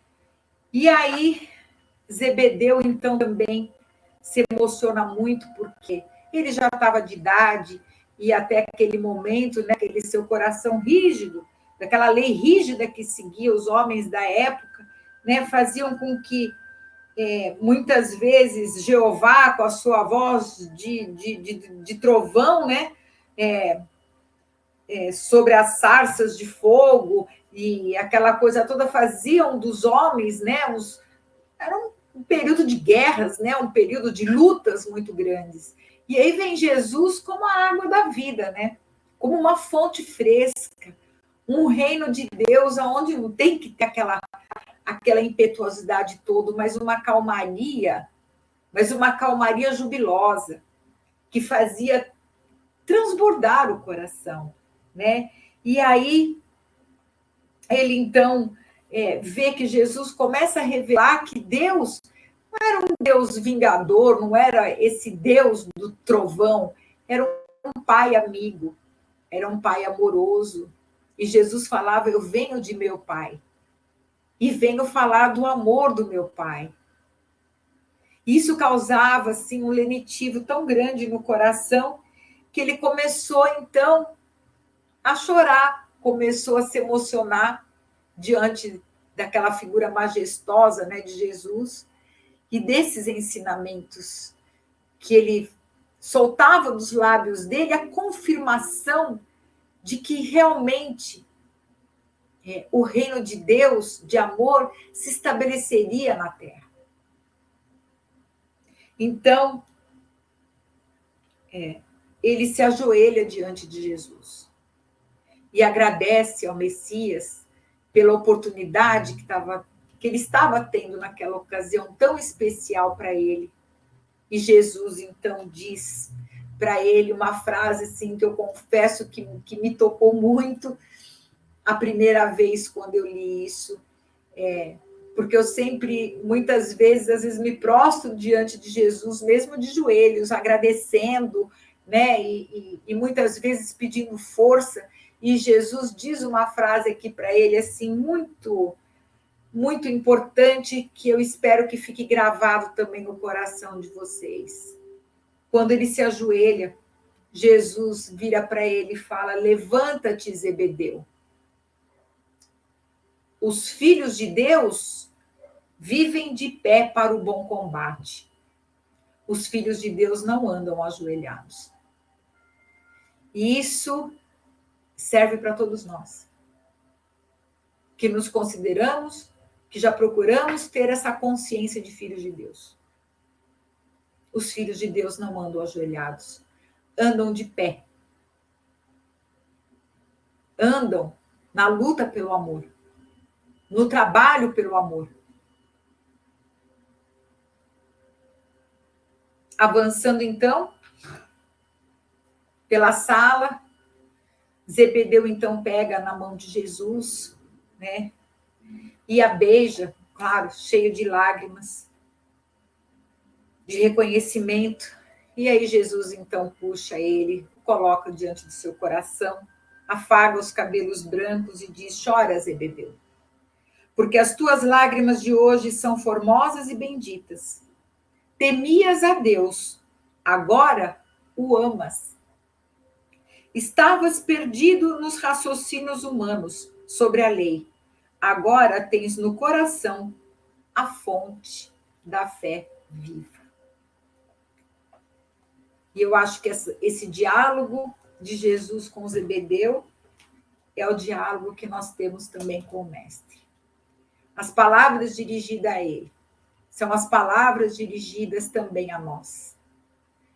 E aí, Zebedeu, então, também se emociona muito, porque ele já estava de idade, e até aquele momento, né, aquele seu coração rígido, daquela lei rígida que seguia os homens da época, né, faziam com que muitas vezes Jeová, com a sua voz de trovão, né, sobre as sarças de fogo e aquela coisa toda, faziam dos homens, né, era um período de guerras, né, um período de lutas muito grandes. E aí vem Jesus como a água da vida, né, como uma fonte fresca, um reino de Deus onde não tem que ter aquela impetuosidade toda, mas uma calmaria jubilosa, que fazia transbordar o coração, né? E aí, ele então vê que Jesus começa a revelar que Deus não era um Deus vingador, não era esse Deus do trovão, era um pai amigo, era um pai amoroso. E Jesus falava: eu venho de meu pai e venho falar do amor do meu pai. Isso causava assim um lenitivo tão grande no coração que ele começou então a chorar, começou a se emocionar diante daquela figura majestosa, né, de Jesus, e desses ensinamentos que ele soltava dos lábios dele, a confirmação de que realmente o reino de Deus, de amor, se estabeleceria na terra. Então, ele se ajoelha diante de Jesus e agradece ao Messias pela oportunidade que ele estava tendo naquela ocasião tão especial para ele. E Jesus, então, diz para ele uma frase assim, que eu confesso que me tocou muito a primeira vez quando eu li isso, porque eu sempre, muitas vezes, às vezes me prostro diante de Jesus, mesmo de joelhos, agradecendo, né? E muitas vezes pedindo força, e Jesus diz uma frase aqui para ele, assim, muito, muito importante, que eu espero que fique gravado também no coração de vocês. Quando ele se ajoelha, Jesus vira para ele e fala: levanta-te, Zebedeu. Os filhos de Deus vivem de pé para o bom combate. Os filhos de Deus não andam ajoelhados. E isso serve para todos nós, que nos consideramos, que já procuramos ter essa consciência de filhos de Deus. Os filhos de Deus não andam ajoelhados, andam de pé. Andam na luta pelo amor, no trabalho pelo amor. Avançando, então, pela sala, Zebedeu, então, pega na mão de Jesus, né? E a beija, claro, cheio de lágrimas, de reconhecimento. E aí Jesus, então, puxa ele, coloca diante do seu coração, afaga os cabelos brancos e diz: chora, Zebedeu, porque as tuas lágrimas de hoje são formosas e benditas. Temias a Deus, agora o amas. Estavas perdido nos raciocínios humanos sobre a lei. Agora tens no coração a fonte da fé viva. E eu acho que esse diálogo de Jesus com Zebedeu é o diálogo que nós temos também com o Mestre. As palavras dirigidas a ele são as palavras dirigidas também a nós.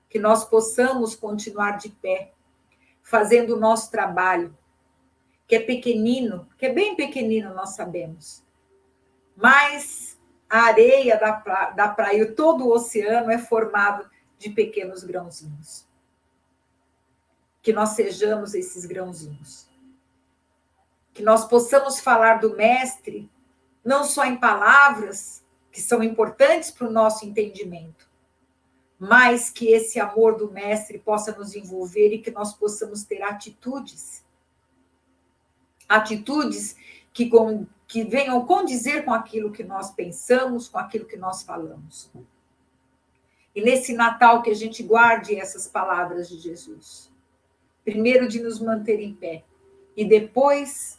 Que nós possamos continuar de pé, fazendo o nosso trabalho, que é pequenino, que é bem pequenino, nós sabemos. Mas a areia da praia, todo o oceano é formado de pequenos grãozinhos. Que nós sejamos esses grãozinhos. Que nós possamos falar do Mestre, não só em palavras, que são importantes para o nosso entendimento, mas que esse amor do Mestre possa nos envolver e que nós possamos ter atitudes. Atitudes que venham condizer com aquilo que nós pensamos, com aquilo que nós falamos. E nesse Natal que a gente guarde essas palavras de Jesus. Primeiro de nos manter em pé. E depois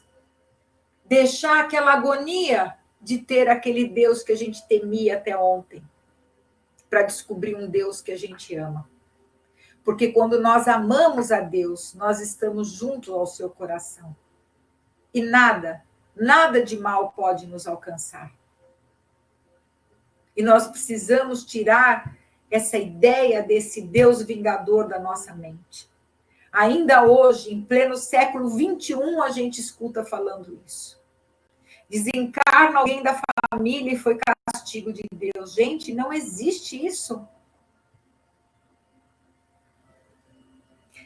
deixar aquela agonia de ter aquele Deus que a gente temia até ontem. Para descobrir um Deus que a gente ama. Porque quando nós amamos a Deus, nós estamos juntos ao seu coração. E nada de mal pode nos alcançar. E nós precisamos tirar essa ideia desse Deus vingador da nossa mente. Ainda hoje, em pleno século XXI, a gente escuta falando isso. Desencarna alguém da família e foi castigo de Deus. Gente, não existe isso.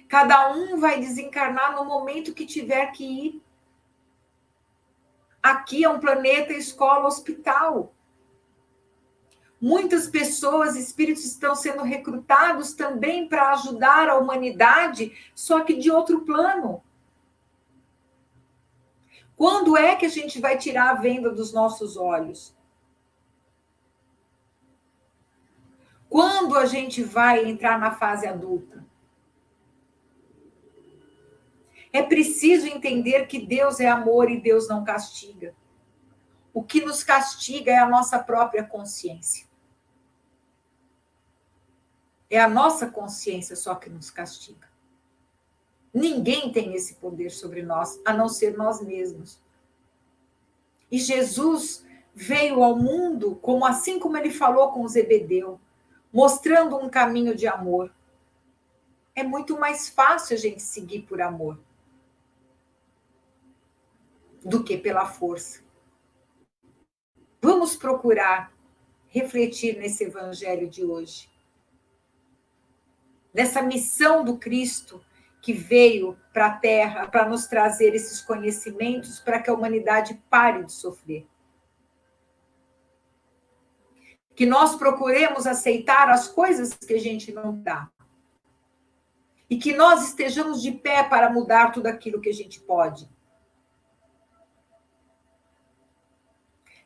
Cada um vai desencarnar no momento que tiver que ir. Aqui é um planeta, escola, hospital. Muitas pessoas, espíritos estão sendo recrutados também para ajudar a humanidade, só que de outro plano. Quando é que a gente vai tirar a venda dos nossos olhos? Quando a gente vai entrar na fase adulta? É preciso entender que Deus é amor e Deus não castiga. O que nos castiga é a nossa própria consciência. É a nossa consciência só que nos castiga. Ninguém tem esse poder sobre nós, a não ser nós mesmos. E Jesus veio ao mundo, como assim como ele falou com Zebedeu, mostrando um caminho de amor. É muito mais fácil a gente seguir por amor do que pela força. Vamos procurar refletir nesse evangelho de hoje, nessa missão do Cristo que veio para a Terra para nos trazer esses conhecimentos para que a humanidade pare de sofrer. Que nós procuremos aceitar as coisas que a gente não dá. E que nós estejamos de pé para mudar tudo aquilo que a gente pode.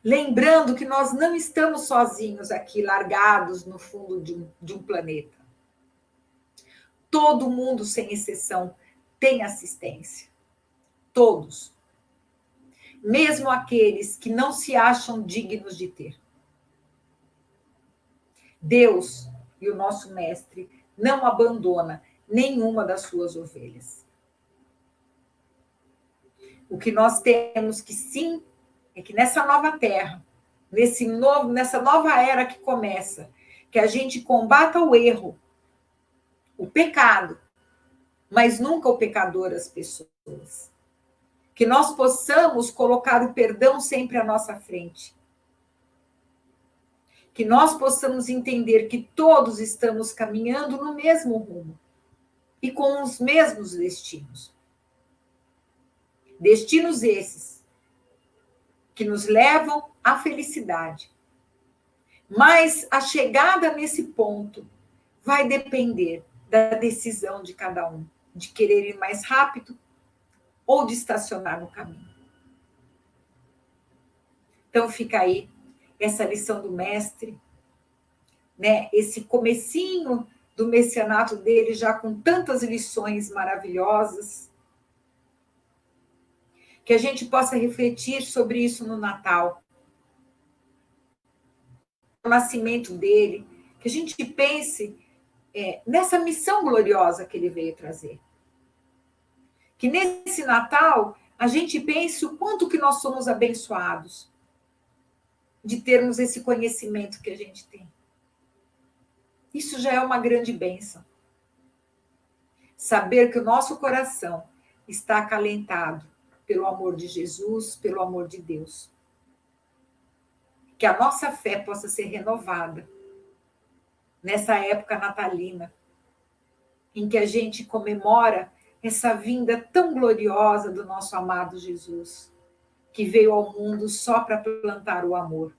Lembrando que nós não estamos sozinhos aqui, largados no fundo de um planeta. Todo mundo, sem exceção, tem assistência. Todos. Mesmo aqueles que não se acham dignos de ter. Deus e o nosso Mestre não abandona nenhuma das suas ovelhas. O que nós temos que sim é que nessa nova terra, nessa nova era que começa, que a gente combata o erro, o pecado, mas nunca o pecador, as pessoas. Que nós possamos colocar o perdão sempre à nossa frente. Que nós possamos entender que todos estamos caminhando no mesmo rumo e com os mesmos destinos. Destinos esses que nos levam à felicidade. Mas a chegada nesse ponto vai depender da decisão de cada um, de querer ir mais rápido ou de estacionar no caminho. Então fica aí essa lição do mestre, né? Esse comecinho do messianato dele já com tantas lições maravilhosas, que a gente possa refletir sobre isso no Natal, no nascimento dele, que a gente pense nessa missão gloriosa que ele veio trazer. Que nesse Natal a gente pense o quanto que nós somos abençoados de termos esse conhecimento que a gente tem. Isso já é uma grande bênção. Saber que o nosso coração está acalentado pelo amor de Jesus, pelo amor de Deus. Que a nossa fé possa ser renovada nessa época natalina, em que a gente comemora essa vinda tão gloriosa do nosso amado Jesus, que veio ao mundo só para plantar o amor.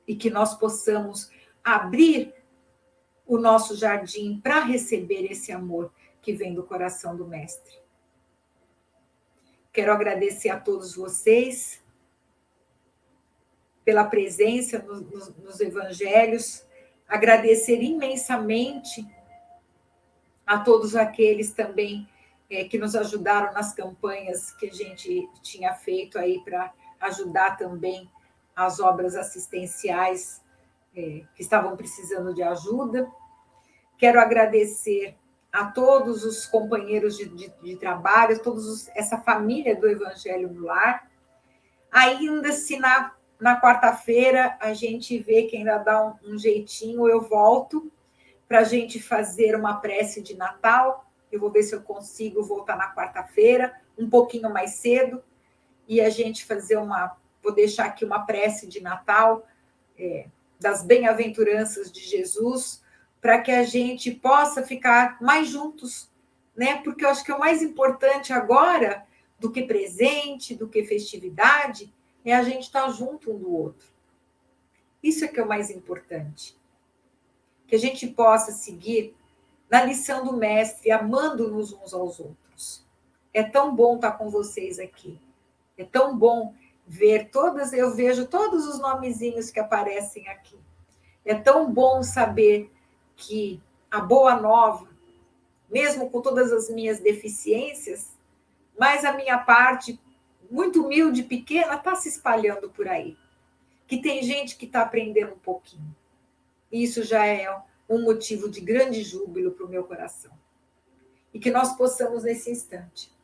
E que nós possamos abrir o nosso jardim para receber esse amor que vem do coração do Mestre. Quero agradecer a todos vocês pela presença nos evangelhos, agradecer imensamente a todos aqueles também que nos ajudaram nas campanhas que a gente tinha feito aí para ajudar também as obras assistenciais que estavam precisando de ajuda. Quero agradecer a todos os companheiros de trabalho, essa família do Evangelho no Lar. Ainda se na quarta-feira a gente vê que ainda dá um jeitinho, eu volto para a gente fazer uma prece de Natal. Eu vou ver se eu consigo voltar na quarta-feira, um pouquinho mais cedo, e a gente fazer vou deixar aqui uma prece de Natal, das bem-aventuranças de Jesus, para que a gente possa ficar mais juntos, né? Porque eu acho que o mais importante agora, do que presente, do que festividade, é a gente estar junto um do outro. Isso é que é o mais importante. Que a gente possa seguir na lição do Mestre, amando-nos uns aos outros. É tão bom estar com vocês aqui. É tão bom ver eu vejo todos os nomezinhos que aparecem aqui. É tão bom saber que a boa nova, mesmo com todas as minhas deficiências, mas a minha parte, muito humilde, pequena, está se espalhando por aí. Que tem gente que está aprendendo um pouquinho. Isso já é um motivo de grande júbilo para o meu coração. E que nós possamos, nesse instante,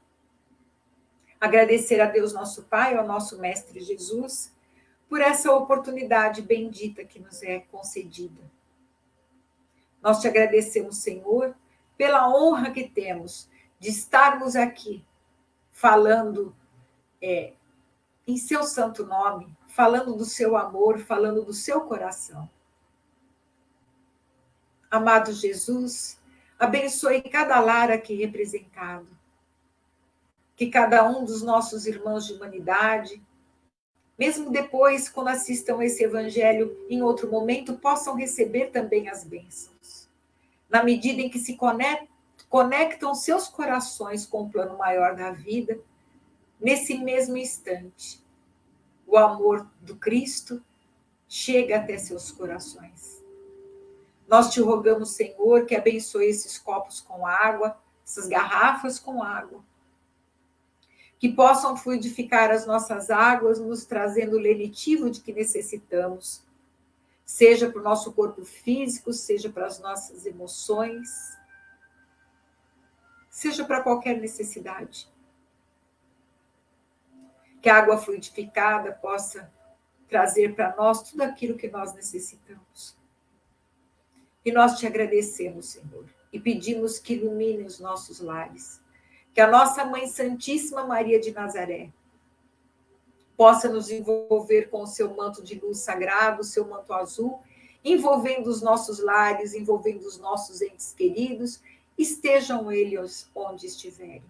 agradecer a Deus nosso Pai, ao nosso Mestre Jesus, por essa oportunidade bendita que nos é concedida. Nós te agradecemos, Senhor, pela honra que temos de estarmos aqui falando em seu santo nome, falando do seu amor, falando do seu coração. Amado Jesus, abençoe cada lar aqui representado. Que cada um dos nossos irmãos de humanidade, mesmo depois, quando assistam esse evangelho em outro momento, possam receber também as bênçãos. Na medida em que se conectam seus corações com o plano maior da vida, nesse mesmo instante, o amor do Cristo chega até seus corações. Nós te rogamos, Senhor, que abençoe esses copos com água, essas garrafas com água, que possam fluidificar as nossas águas, nos trazendo o lenitivo de que necessitamos, seja para o nosso corpo físico, seja para as nossas emoções, seja para qualquer necessidade. Que a água fluidificada possa trazer para nós tudo aquilo que nós necessitamos. E nós te agradecemos, Senhor, e pedimos que ilumine os nossos lares. Que a nossa Mãe Santíssima Maria de Nazaré possa nos envolver com o seu manto de luz sagrado, o seu manto azul, envolvendo os nossos lares, envolvendo os nossos entes queridos, estejam eles onde estiverem.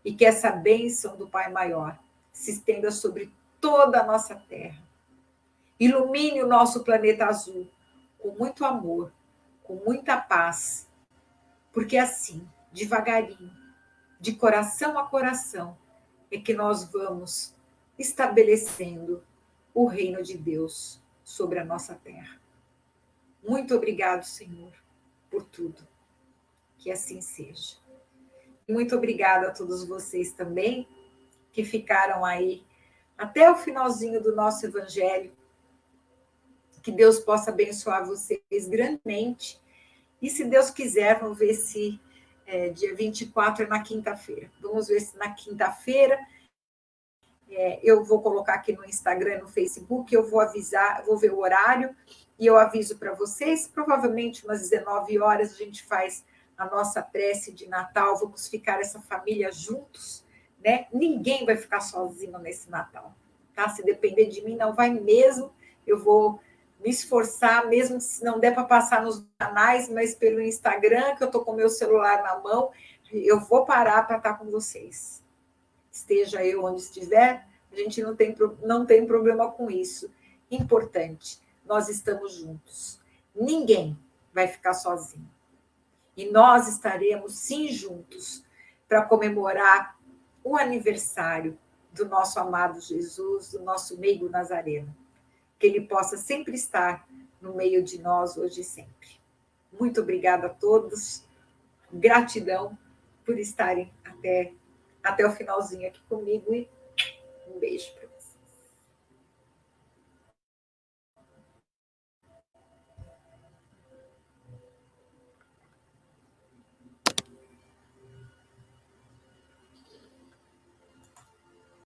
E que essa bênção do Pai Maior se estenda sobre toda a nossa terra. Ilumine o nosso planeta azul com muito amor, com muita paz, porque assim, devagarinho, de coração a coração, é que nós vamos estabelecendo o reino de Deus sobre a nossa terra. Muito obrigado, Senhor, por tudo. Que assim seja. Muito obrigada a todos vocês também, que ficaram aí até o finalzinho do nosso evangelho. Que Deus possa abençoar vocês grandemente. E se Deus quiser, vamos ver se dia 24 é na quinta-feira. Vamos ver se na quinta-feira eu vou colocar aqui no Instagram e no Facebook, eu vou avisar, vou ver o horário e eu aviso para vocês. Provavelmente umas 19 horas a gente faz a nossa prece de Natal, vamos ficar essa família juntos, né? Ninguém vai ficar sozinho nesse Natal, tá? Se depender de mim, não vai mesmo. Eu vou me esforçar, mesmo se não der para passar nos canais, mas pelo Instagram, que eu estou com o meu celular na mão, eu vou parar para estar com vocês. Esteja eu onde estiver, a gente não tem problema com isso. Importante, nós estamos juntos. Ninguém vai ficar sozinho. E nós estaremos, sim, juntos para comemorar o aniversário do nosso amado Jesus, do nosso meigo Nazareno. Que ele possa sempre estar no meio de nós, hoje e sempre. Muito obrigada a todos. Gratidão por estarem até o finalzinho aqui comigo e um beijo para